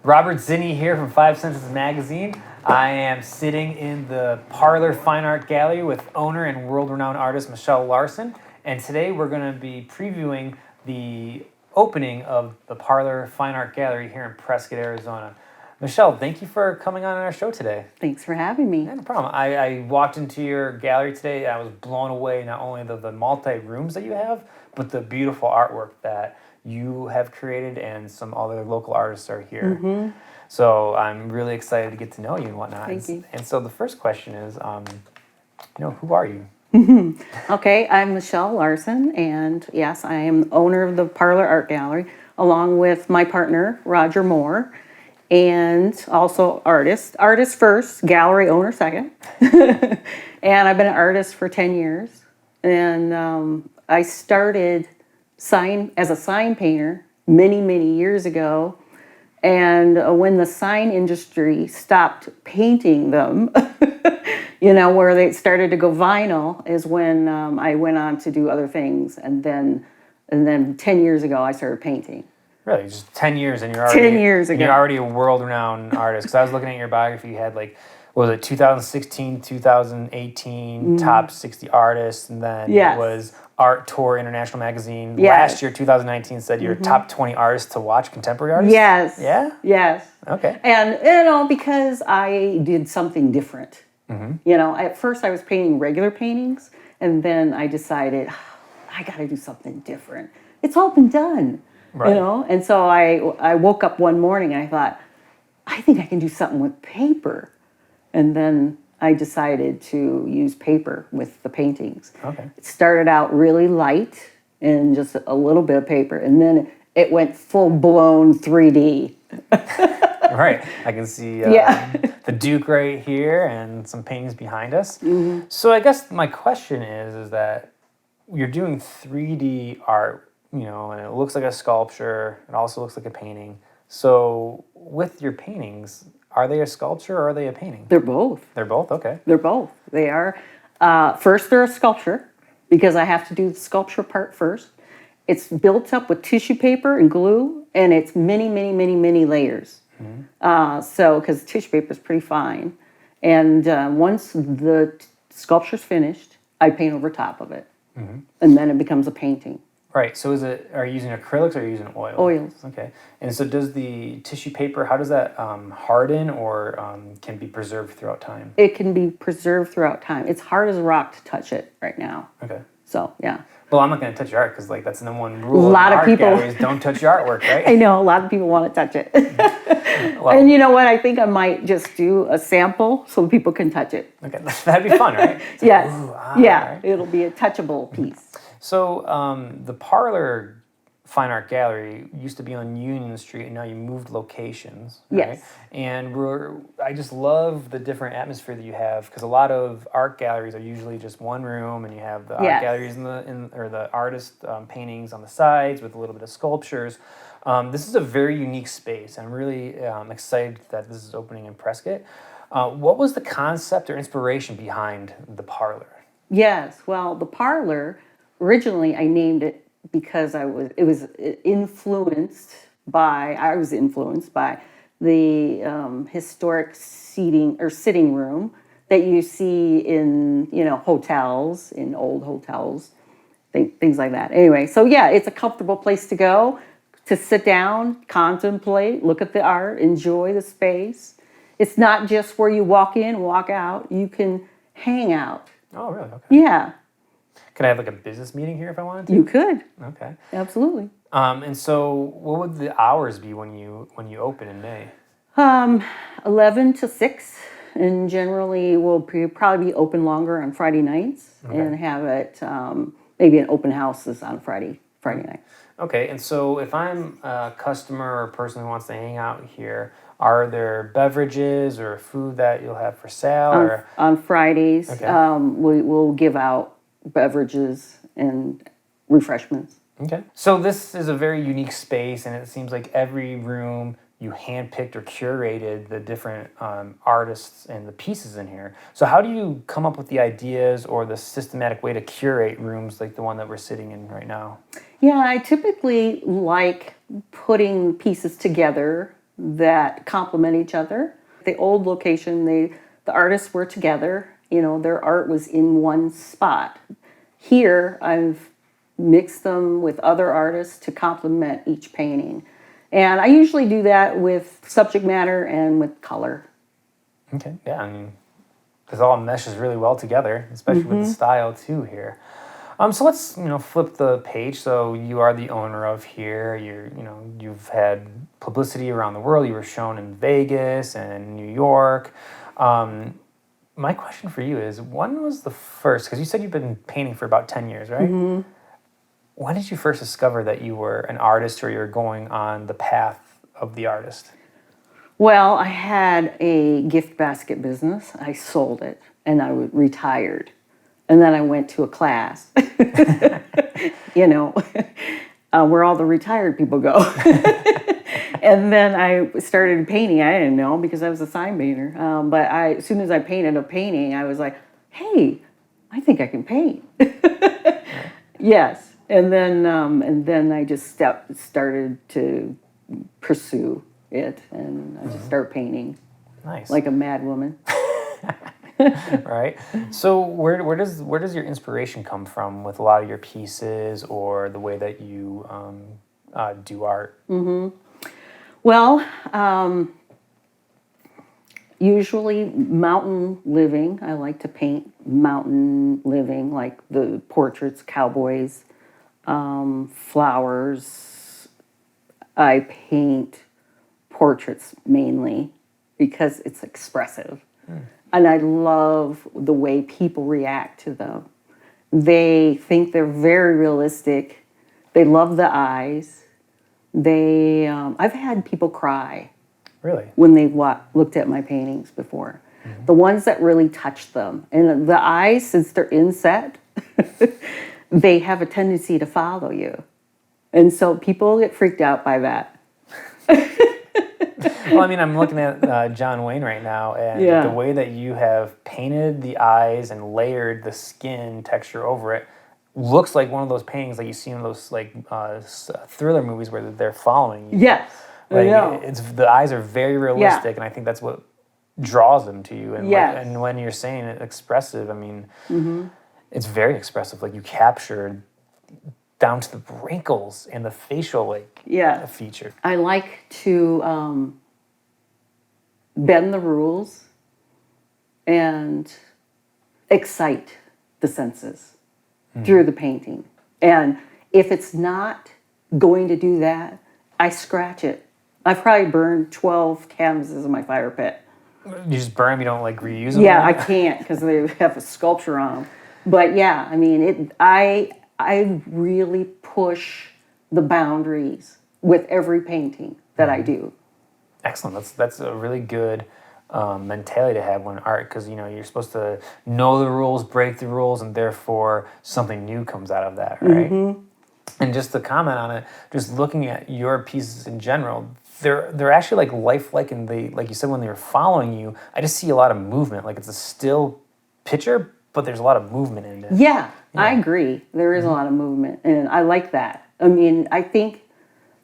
Robert Zinni here from 5enses magazine. I am sitting in the Parlor Fine Art Gallery with owner and world-renowned artist Michelle Larsen. And today we're going to be previewing the opening of the Parlor Fine Art Gallery here in Prescott, Arizona. Michelle, thank you for coming on our show today. Thanks for having me. Yeah, no problem. I walked into your gallery today. I was blown away, not only the multi-rooms that you have, but the beautiful artwork that you have created and some other local artists are here. Mm-hmm. So I'm really excited to get to know you and whatnot. Thank you. And so the first question is, who are you? Okay, I'm Michelle Larsen, and yes, I am the owner of the Parlor Art Gallery, along with my partner, Roger Moore, and also artist. Artist first, gallery owner second. And I've been an artist for 10 years. And I started as a sign painter many, many years ago. And when the sign industry stopped painting them, where they started to go vinyl, is when I went on to do other things. And then 10 years ago, I started painting. Really, just 10 years, and you're already 10 years ago. You're already a world-renowned artist. Because I was looking at your biography, you had what was it, 2016, 2018 top 60 artists, and then it was Art Tour International Magazine. Yes. Last year, 2019, said you're top 20 artists to watch, contemporary artists. Yes. Yeah. Yes. Okay. And because I did something different. Mm-hmm. At first I was painting regular paintings, and then I decided I got to do something different. It's all been done. Right. And so I woke up one morning and I thought, I think I can do something with paper. And then I decided to use paper with the paintings. Okay. It started out really light and just a little bit of paper, and then it went full-blown 3D. Right. I can see the Duke right here and some paintings behind us. Mm-hmm. So I guess my question is that you're doing 3D art, and it looks like a sculpture. It also looks like a painting. So with your paintings, are they a sculpture or are they a painting? They're both. They're both? Okay. They're both. They are. First, they're a sculpture because I have to do the sculpture part first. It's built up with tissue paper and glue, and it's many, many, many, many layers. Mm-hmm. Because tissue paper is pretty fine. And once the sculpture's finished, I paint over top of it. Mm-hmm. And then it becomes a painting. Right. So are you using acrylics or are you using oil? Oils. Okay. And so does the tissue paper, how does that harden or can be preserved throughout time? It can be preserved throughout time. It's hard as a rock to touch it right now. Okay. So, yeah. Well, I'm not going to touch your art because that's the number one rule. A lot of art people galleries, don't touch your artwork, right? I know a lot of people want to touch it. Well, and you know what? I think I might just do a sample so people can touch it. Okay, that'd be fun, right? Yes. Right. It'll be a touchable piece. So the Parlor Fine Art Gallery used to be on Union Street, and now you moved locations. Right? Yes. And I just love the different atmosphere that you have, because a lot of art galleries are usually just one room, and you have the art galleries or the artist paintings on the sides with a little bit of sculptures. This is a very unique space. I'm really excited that this is opening in Prescott. What was the concept or inspiration behind the Parlor? Yes. Well, the Parlor, originally I named it because I was influenced by the historic sitting room that you see in hotels, in old hotels, things like that. Anyway, so it's a comfortable place to go, to sit down, contemplate, look at the art, enjoy the space. It's not just where you walk in, walk out. You can hang out. Oh, really? Okay. Yeah. Could I have a business meeting here if I wanted to? You could. Okay. Absolutely. And so what would the hours be when you open in May? 11 to 6, and generally we'll probably be open longer on Friday nights and have it maybe an open houses on Friday night. Okay, and so if I'm a customer or a person who wants to hang out here, are there beverages or food that you'll have for sale? On Fridays, we'll give out beverages and refreshments. Okay. So this is a very unique space, and it seems like every room you handpicked or curated the different artists and the pieces in here. So how do you come up with the ideas or the systematic way to curate rooms like the one that we're sitting in right now? Yeah, I typically like putting pieces together that complement each other. The old location, the artists were together, their art was in one spot. Here, I've mixed them with other artists to complement each painting. And I usually do that with subject matter and with color. Okay, yeah, I mean, this all meshes really well together, especially with the style too here. So let's flip the page. So you are the owner of here. You've had publicity around the world. You were shown in Vegas and New York. My question for you is, when was the first? Because you said you've been painting for about 10 years, right? Mm-hmm. When did you first discover that you were an artist, or you were going on the path of the artist? Well, I had a gift basket business. I sold it, and I retired. And then I went to a class, where all the retired people go. And then I started painting. I didn't know because I was a sign painter. But as soon as I painted a painting, I was like, hey, I think I can paint. Yes. And then I just started to pursue it, and I just started painting. Nice. Like a mad woman. Right. So where does your inspiration come from with a lot of your pieces, or the way that you do art? Mm-hmm. Well, usually mountain living. I like to paint mountain living, like the portraits, cowboys, flowers. I paint portraits mainly because it's expressive. And I love the way people react to them. They think they're very realistic. They love the eyes. I've had people cry. Really? When they looked at my paintings before. Mm-hmm. The ones that really touched them. And the eyes, since they're inset, they have a tendency to follow you. And so people get freaked out by that. Well, I mean, I'm looking at John Wayne right now, and the way that you have painted the eyes and layered the skin texture over it looks like one of those paintings that you see in those thriller movies where they're following you. Yes, like, the eyes are very realistic, and I think that's what draws them to you. And and when you're saying it expressive, I mean, it's very expressive. Like, you captured down to the wrinkles and the facial feature. I like to bend the rules and excite the senses through the painting. And if it's not going to do that, I scratch it. I've probably burned 12 canvases in my fire pit. You just burn them, you don't reuse them? Yeah, I can't because they have a sculpture on them. But yeah, I mean, I really push the boundaries with every painting that I do. Excellent. That's a really good mentality to have when art, because you're supposed to know the rules, break the rules, and therefore something new comes out of that, right? Mm-hmm. And just to comment on it, just looking at your pieces in general, they're actually lifelike, and they, like you said, when they were following you, I just see a lot of movement. Like, it's a still picture, but there's a lot of movement in it. Yeah. I agree. There is a lot of movement, and I like that. I mean, I think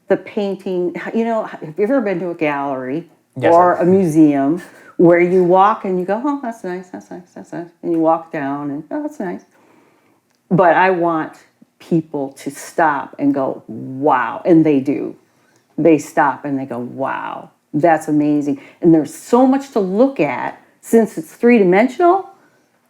the painting, have you ever been to a gallery or a museum where you walk and you go, oh, that's nice, that's nice, that's nice, and you walk down and, oh, that's nice. But I want people to stop and go, wow, and they do. They stop and they go, wow, that's amazing. And there's so much to look at since it's three-dimensional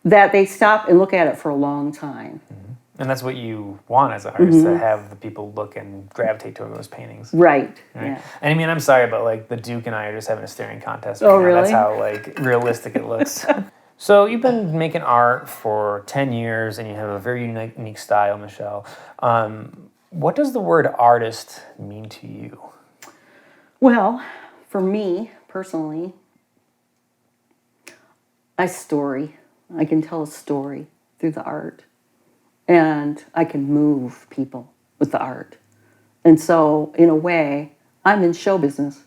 that they stop and look at it for a long time. Mm-hmm. And that's what you want as an artist, to have the people look and gravitate toward those paintings. Right. Yeah. And I mean, I'm sorry, but the Duke and I are just having a staring contest. Oh, really? That's how realistic it looks. So you've been making art for 10 years, and you have a very unique style, Michelle. What does the word artist mean to you? Well, for me, personally, I can tell a story through the art. And I can move people with the art. And so, in a way, I'm in show business.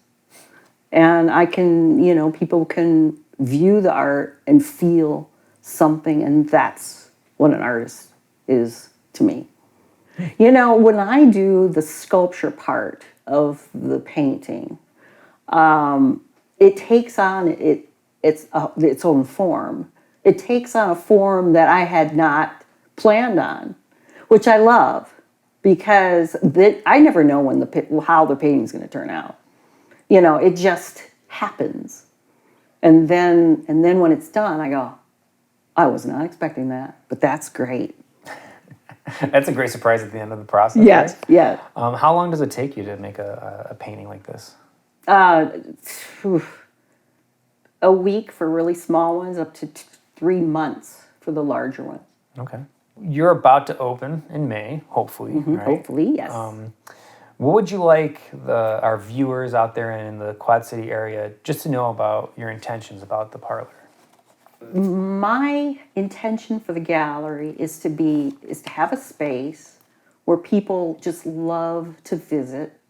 And I can, people can view the art and feel something, and that's what an artist is to me. When I do the sculpture part of the painting, it takes on its own form. It takes on a form that I had not planned on, which I love because I never know how the painting's going to turn out. It just happens. And then when it's done, I go, I was not expecting that, but that's great. That's a great surprise at the end of the process. Yes, right? yes. How long does it take you to make a painting like this? A week for really small ones, up to 3 months for the larger ones. Okay. You're about to open in May, hopefully, right? Hopefully, yes. What would you like our viewers out there in the Quad City area just to know about your intentions about the parlor? My intention for the gallery is to have a space where people just love to visit,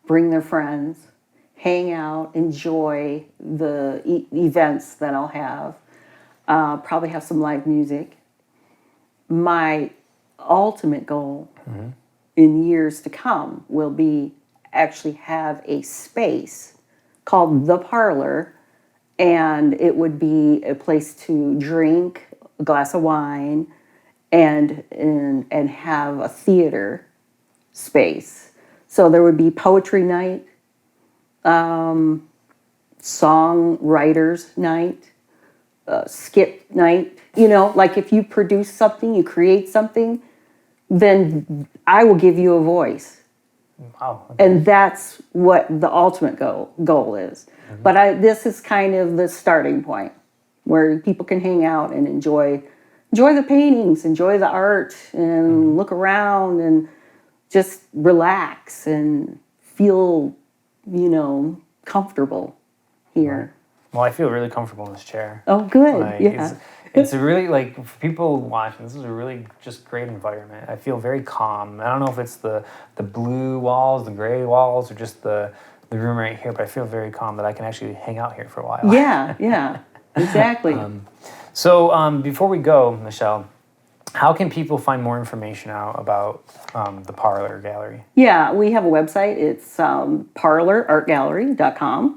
bring their friends, hang out, enjoy the events that I'll have, probably have some live music. My ultimate goal in years to come will be actually have a space called The Parlor, and it would be a place to drink a glass of wine and have a theater space. So there would be poetry night, songwriters night, skit night. Like if you produce something, you create something, then I will give you a voice. Wow. Okay. And that's what the ultimate goal is. But this is kind of the starting point where people can hang out and enjoy the paintings, enjoy the art, and look around and just relax and feel, comfortable here. Well, I feel really comfortable in this chair. Oh, good. Like, Yeah. It's a really, for people watching, this is a really just great environment. I feel very calm. I don't know if it's the blue walls, the gray walls, or just the room right here, but I feel very calm that I can actually hang out here for a while. Yeah, exactly. So before we go, Michelle, how can people find more information out about the Parlor Gallery? Yeah, we have a website. It's parlorartgallery.com.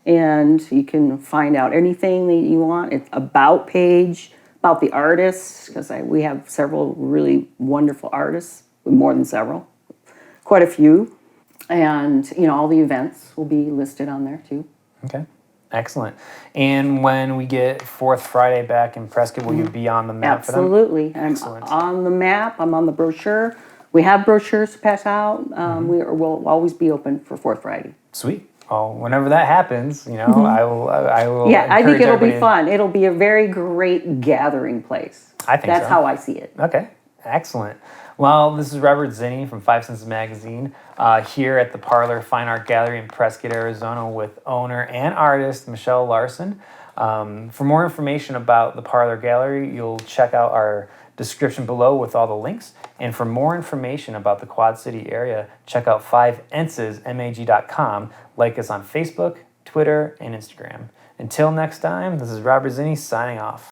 And you can find out anything that you want. It's about page, about the artists, because we have several really wonderful artists, more than several, quite a few. And, all the events will be listed on there too. Okay, excellent. And when we get Fourth Friday back in Prescott, will you be on the map for them? Absolutely. I'm Excellent. on the map. I'm on the brochure. We have brochures to pass out. We'll always be open for Fourth Friday. Sweet. Well, whenever that happens, I will. Yeah, I think it'll be everybody fun. It'll be a very great gathering place. I think that's so. how I see it. Okay, excellent. Well, this is Robert Zinni from 5enses Magazine here at the Parlor Fine Art Gallery in Prescott, Arizona with owner and artist Michelle Larsen. For more information about the Parlor Gallery, you'll check out our description below with all the links. And for more information about the Quad City area, check out 5enses, mag.com. Like us on Facebook, Twitter, and Instagram. Until next time, this is Robert Zinni signing off.